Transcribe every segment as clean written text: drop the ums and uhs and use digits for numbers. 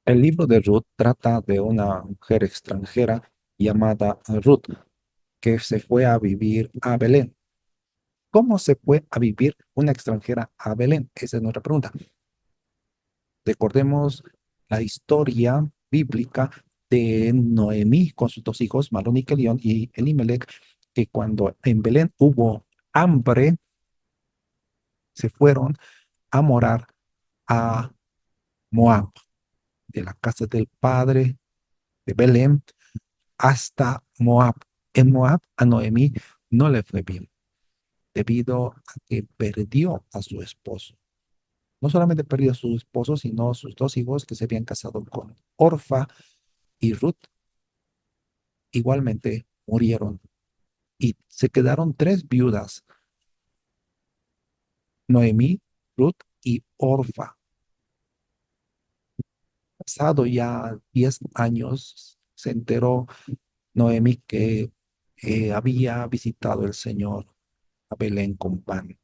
El libro de Ruth trata de una mujer extranjera llamada Ruth que se fue a vivir a Belén. ¿Cómo se fue a vivir una extranjera a Belén? Esa es nuestra pregunta. Recordemos la historia bíblica de Noemí con sus dos hijos, Malón y Kelión y Elimelech, que cuando en Belén hubo hambre, se fueron a morar a Moab, de la casa del padre de Belén hasta Moab. En Moab a Noemí no le fue bien, debido a que perdió a su esposo. No solamente perdió a su esposo, sino sus dos hijos que se habían casado con Orfa y Ruth, igualmente murieron. Y se quedaron tres viudas, Noemí, Ruth y Orfa. Pasado ya 10 años, se enteró Noemí que había visitado el Señor a Belén con pan.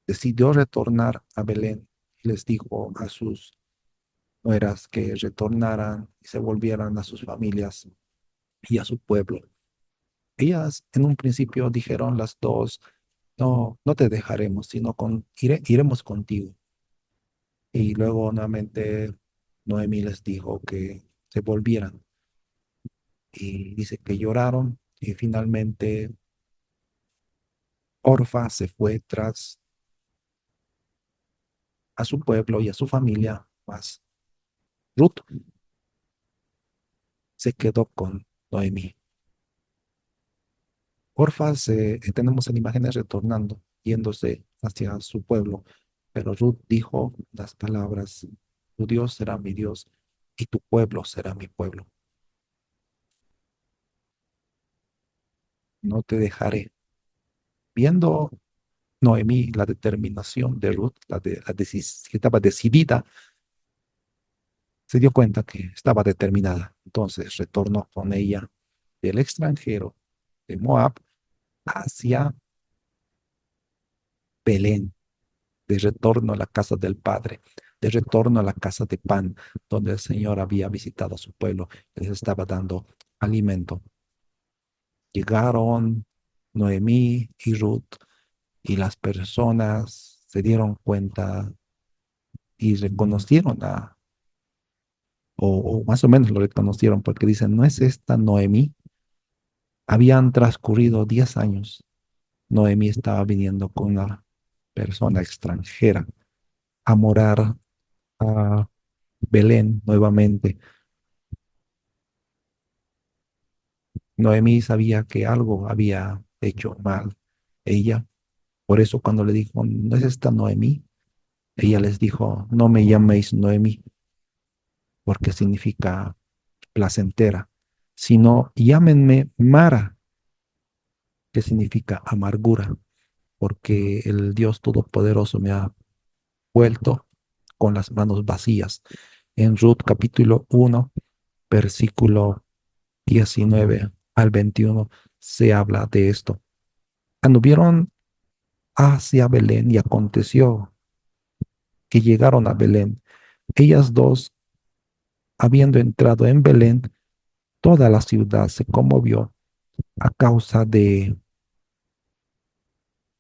Decidió retornar a Belén y les dijo a sus nueras que retornaran y se volvieran a sus familias y a su pueblo. Ellas en un principio dijeron las dos, no, no te dejaremos, sino iremos contigo. Y luego nuevamente Noemí les dijo que se volvieran y dice que lloraron y finalmente Orfa se fue tras a su pueblo y a su familia, más Ruth se quedó con Noemí. Orfa tenemos en imágenes retornando, yéndose hacia su pueblo, pero Ruth dijo las palabras, tu Dios será mi Dios y tu pueblo será mi pueblo. No te dejaré. Viendo Noemí la determinación de Ruth, que estaba decidida, se dio cuenta que estaba determinada. Entonces retornó con ella del extranjero de Moab hacia Belén, de retorno a la casa del Padre, de retorno a la casa de pan, donde el Señor había visitado a su pueblo, les estaba dando alimento. Llegaron Noemí y Ruth y las personas se dieron cuenta y reconocieron o más o menos lo reconocieron porque dicen, ¿no es esta Noemí? Habían transcurrido 10 años. Noemí estaba viniendo con una persona extranjera a morar a Belén nuevamente. Noemí sabía que algo había hecho mal ella. Por eso cuando le dijo, ¿no es esta Noemí? Ella les dijo, no me llaméis Noemí, porque significa placentera, sino llámenme Mara, que significa amargura, porque el Dios Todopoderoso me ha vuelto con las manos vacías. En Ruth capítulo 1, versículo 19 al 21 se habla de esto. Anduvieron hacia Belén y aconteció que llegaron a Belén. Ellas dos, habiendo entrado en Belén, toda la ciudad se conmovió a causa de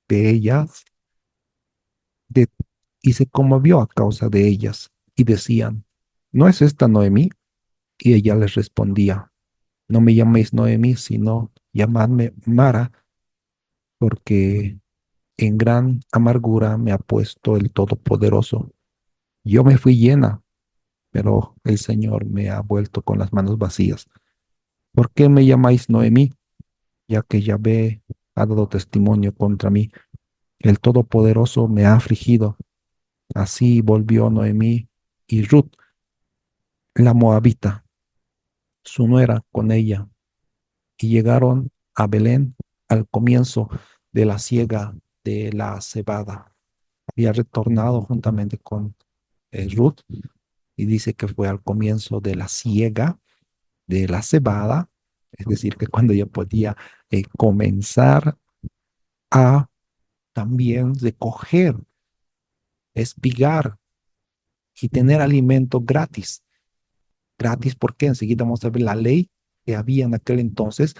ellas de, y se conmovió a causa de ellas y decían, ¿no es esta Noemí? Y ella les respondía, no me llaméis Noemí, sino llamadme Mara, porque en gran amargura me ha puesto el Todopoderoso. Yo me fui llena, pero el Señor me ha vuelto con las manos vacías. ¿Por qué me llamáis Noemí? Ya que Yahvé ha dado testimonio contra mí. El Todopoderoso me ha afligido. Así volvió Noemí y Ruth, la moabita, su nuera, con ella, y llegaron a Belén al comienzo de la siega de la cebada. Había retornado juntamente con Ruth y dice que fue al comienzo de la siega de la cebada, es decir, que cuando ya podía comenzar a también recoger, espigar y tener alimento gratis. gratis, porque enseguida vamos a ver la ley que había en aquel entonces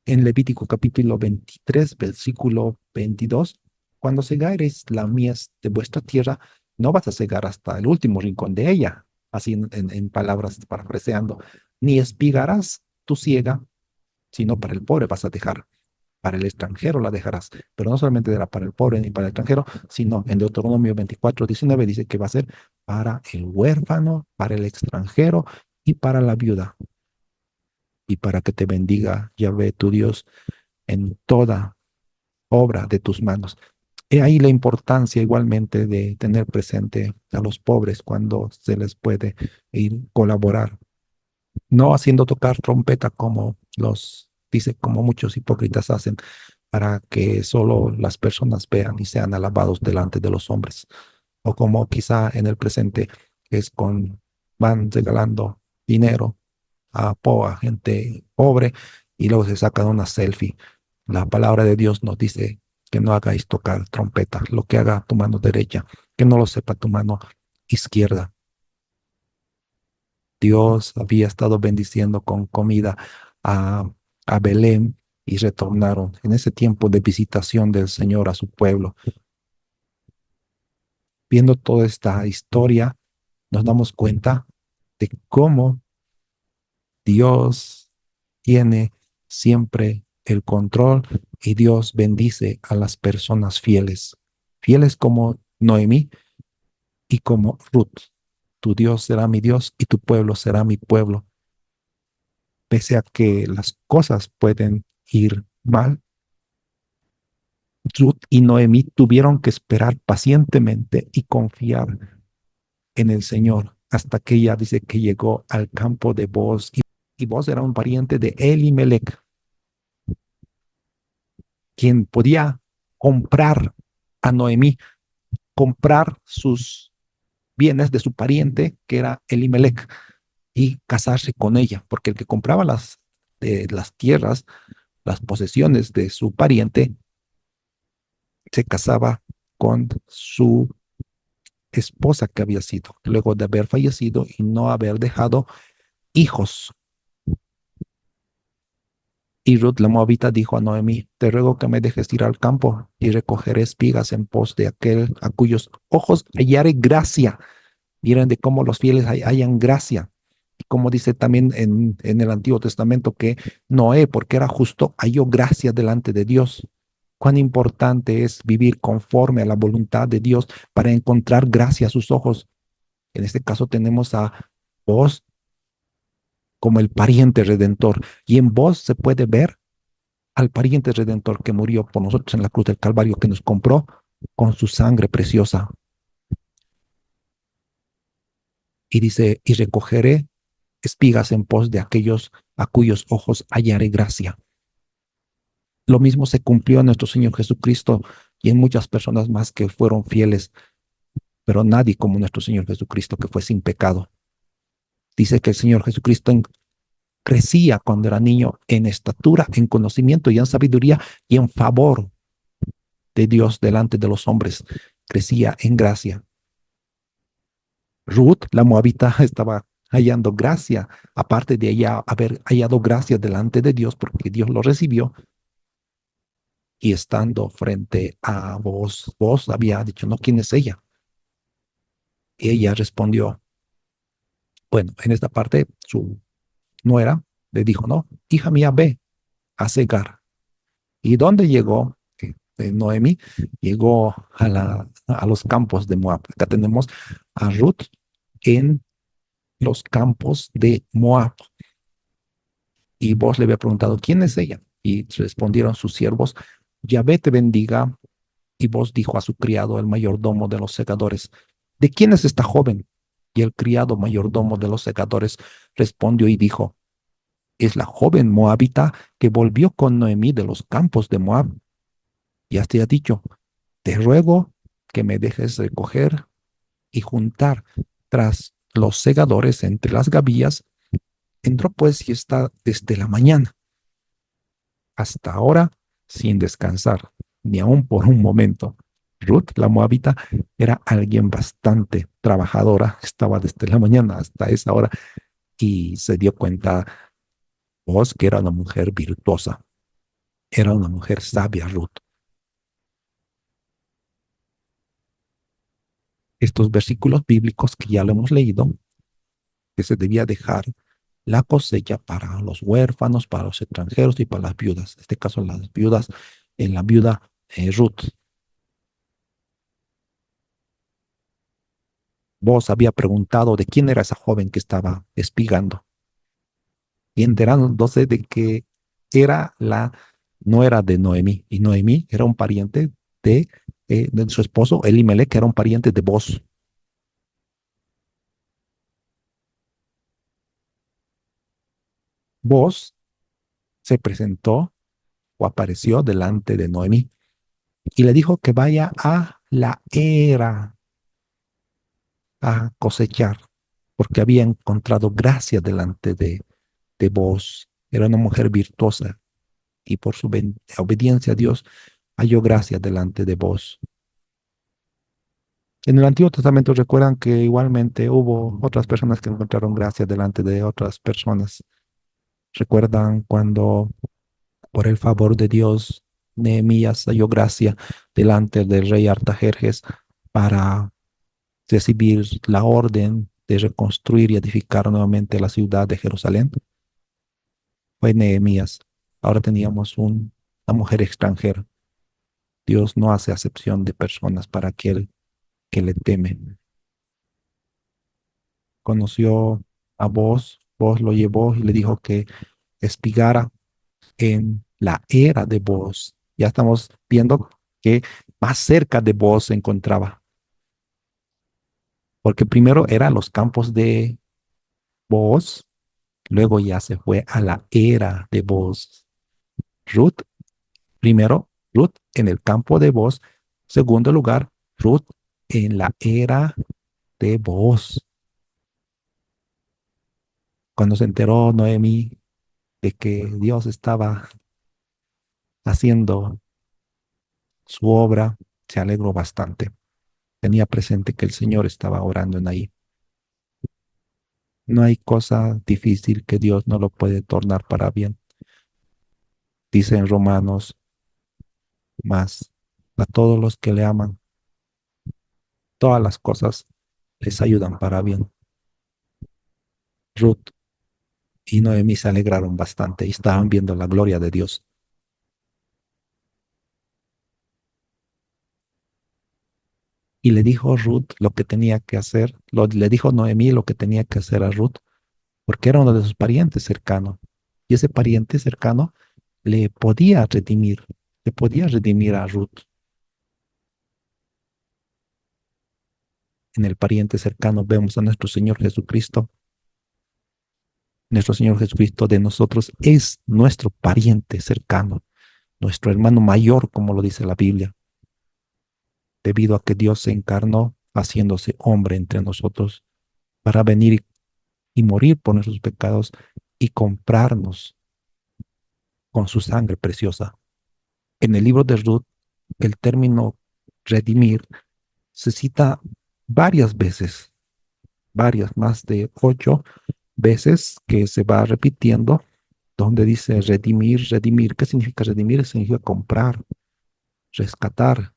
en Levítico capítulo 23, versículo 22. Cuando segareis la mies de vuestra tierra, no vas a cegar hasta el último rincón de ella, así en palabras parafraseando, ni espigarás tu siega, sino para el pobre vas a dejar, para el extranjero la dejarás, pero no solamente era para el pobre ni para el extranjero, sino en Deuteronomio 24:19 dice que va a ser para el huérfano, para el extranjero y para la viuda, y para que te bendiga Yahvé tu Dios en toda obra de tus manos. He ahí la importancia igualmente de tener presente a los pobres cuando se les puede ir colaborar, no haciendo tocar trompeta como dice, como muchos hipócritas hacen, para que solo las personas vean y sean alabados delante de los hombres, o como quizá en el presente es van regalando dinero a gente pobre y luego se sacan una selfie. La palabra de Dios nos dice que no hagáis tocar trompeta, lo que haga tu mano derecha, que no lo sepa tu mano izquierda. Dios había estado bendiciendo con comida a, a Belén y retornaron en ese tiempo de visitación del Señor a su pueblo. Viendo toda esta historia, nos damos cuenta de cómo Dios tiene siempre el control y Dios bendice a las personas fieles, fieles como Noemí y como Ruth. Tu Dios será mi Dios y tu pueblo será mi pueblo. Pese a que las cosas pueden ir mal, Ruth y Noemí tuvieron que esperar pacientemente y confiar en el Señor hasta que ella dice que llegó al campo de Boaz y Boaz era un pariente de Elimelech, quien podía comprar a Noemí, comprar sus bienes de su pariente, que era Elimelech, y casarse con ella, porque el que compraba las tierras, las posesiones de su pariente, se casaba con su esposa que había sido, luego de haber fallecido y no haber dejado hijos. Y Ruth la Moabita dijo a Noemí, te ruego que me dejes ir al campo y recogeré espigas en pos de aquel a cuyos ojos hallaré gracia. Miren de cómo los fieles hallan gracia. Como dice también en el Antiguo Testamento que Noé, porque era justo, halló gracia delante de Dios. Cuán importante es vivir conforme a la voluntad de Dios para encontrar gracia a sus ojos. En este caso tenemos a vos como el pariente redentor. Y en vos se puede ver al pariente redentor que murió por nosotros en la cruz del Calvario, que nos compró con su sangre preciosa. Y dice, y recogeré espigas en pos de aquellos a cuyos ojos hallaré gracia. Lo mismo se cumplió en nuestro Señor Jesucristo y en muchas personas más que fueron fieles, pero nadie como nuestro Señor Jesucristo que fue sin pecado. Dice que el Señor Jesucristo crecía cuando era niño en estatura, en conocimiento y en sabiduría y en favor de Dios delante de los hombres. Crecía en gracia. Ruth, la moabita, estaba hallando gracia, aparte de ella haber hallado gracia delante de Dios porque Dios lo recibió. Y estando frente a vos había dicho, no, ¿quién es ella? Y ella respondió, bueno, en esta parte su nuera le dijo, no, hija mía, ve a cegar. ¿Y dónde llegó? Noemi llegó a los campos de Moab. Acá tenemos a Ruth en los campos de Moab. Y vos le había preguntado, ¿quién es ella? Y respondieron sus siervos, Yahvé te bendiga. Y vos dijo a su criado, el mayordomo de los segadores, ¿de quién es esta joven? Y el criado mayordomo de los segadores respondió y dijo, es la joven moabita que volvió con Noemí de los campos de Moab. Ya te ha dicho, te ruego que me dejes recoger y juntar tras los segadores entre las gavillas. Entró pues y está desde la mañana hasta ahora sin descansar, ni aun por un momento. Ruth, la moabita, era alguien bastante trabajadora, estaba desde la mañana hasta esa hora y se dio cuenta vos que era una mujer virtuosa, era una mujer sabia, Ruth. Estos versículos bíblicos que ya lo hemos leído, que se debía dejar la cosecha para los huérfanos, para los extranjeros y para las viudas. En este caso, las viudas, en la viuda Ruth. Vos había preguntado de quién era esa joven que estaba espigando y enterándose de que era no era de Noemí, y Noemí era un pariente de su esposo Elimelech, que era un pariente de vos. Vos se presentó o apareció delante de Noemí y le dijo que vaya a la era a cosechar, porque había encontrado gracia delante de vos. Era una mujer virtuosa y por su obediencia a Dios halló gracia delante de vos. En el Antiguo Testamento recuerdan que igualmente hubo otras personas que encontraron gracia delante de otras personas. Recuerdan cuando por el favor de Dios Nehemías halló gracia delante del rey Artajerjes para recibir la orden de reconstruir y edificar nuevamente la ciudad de Jerusalén. Fue Nehemías. Ahora teníamos una mujer extranjera. Dios no hace acepción de personas para aquel que le teme. Conoció a vos, vos lo llevó y le dijo que espigara en la era de vos. Ya estamos viendo que más cerca de vos se encontraba, porque primero eran los campos de vos, luego ya se fue a la era de vos. Ruth, primero Ruth en el campo de vos, segundo lugar, Ruth en la era de vos. Cuando se enteró Noemí de que Dios estaba haciendo su obra, se alegró bastante. Tenía presente que el Señor estaba orando en ahí. No hay cosa difícil que Dios no lo puede tornar para bien. Dice en Romanos más, a todos los que le aman, todas las cosas les ayudan para bien. Ruth y Noemí se alegraron bastante y estaban viendo la gloria de Dios. Y le dijo Ruth lo que tenía que hacer, le dijo Noemí lo que tenía que hacer a Ruth, porque era uno de sus parientes cercanos. Y ese pariente cercano le podía redimir a Ruth. En el pariente cercano vemos a nuestro Señor Jesucristo. Nuestro Señor Jesucristo de nosotros es nuestro pariente cercano, nuestro hermano mayor, como lo dice la Biblia, debido a que Dios se encarnó haciéndose hombre entre nosotros para venir y morir por nuestros pecados y comprarnos con su sangre preciosa. En el libro de Ruth, el término redimir se cita varias veces, varias, más de 8 veces que se va repitiendo, donde dice redimir, redimir. ¿Qué significa redimir? Significa comprar, rescatar.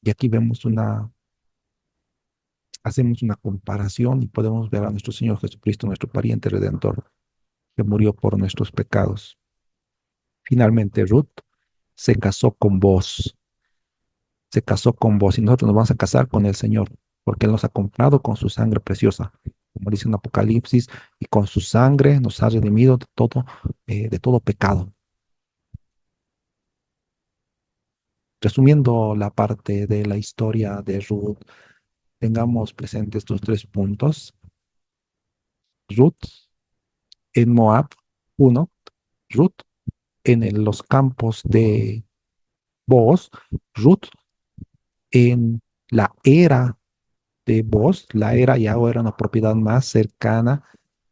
Y aquí hacemos una comparación y podemos ver a nuestro Señor Jesucristo, nuestro pariente redentor, que murió por nuestros pecados. Finalmente, Ruth se casó con vos, se casó con vos y nosotros nos vamos a casar con el Señor, porque Él nos ha comprado con su sangre preciosa, como dice en Apocalipsis, y con su sangre nos ha redimido de todo pecado. Resumiendo la parte de la historia de Ruth, tengamos presentes estos 3 puntos. Ruth en Moab, uno. Ruth en los campos de Booz. Ruth en la era de Booz. La era ya era una propiedad más cercana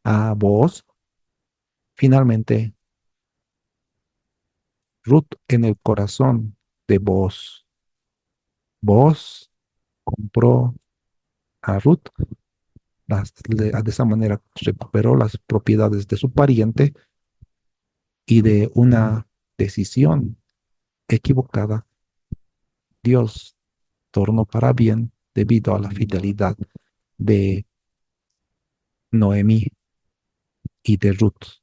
a Booz. Finalmente, Ruth en el corazón de Boaz. Boaz compró a Ruth, de esa manera recuperó las propiedades de su pariente y de una decisión equivocada, Dios tornó para bien debido a la fidelidad de Noemí y de Ruth.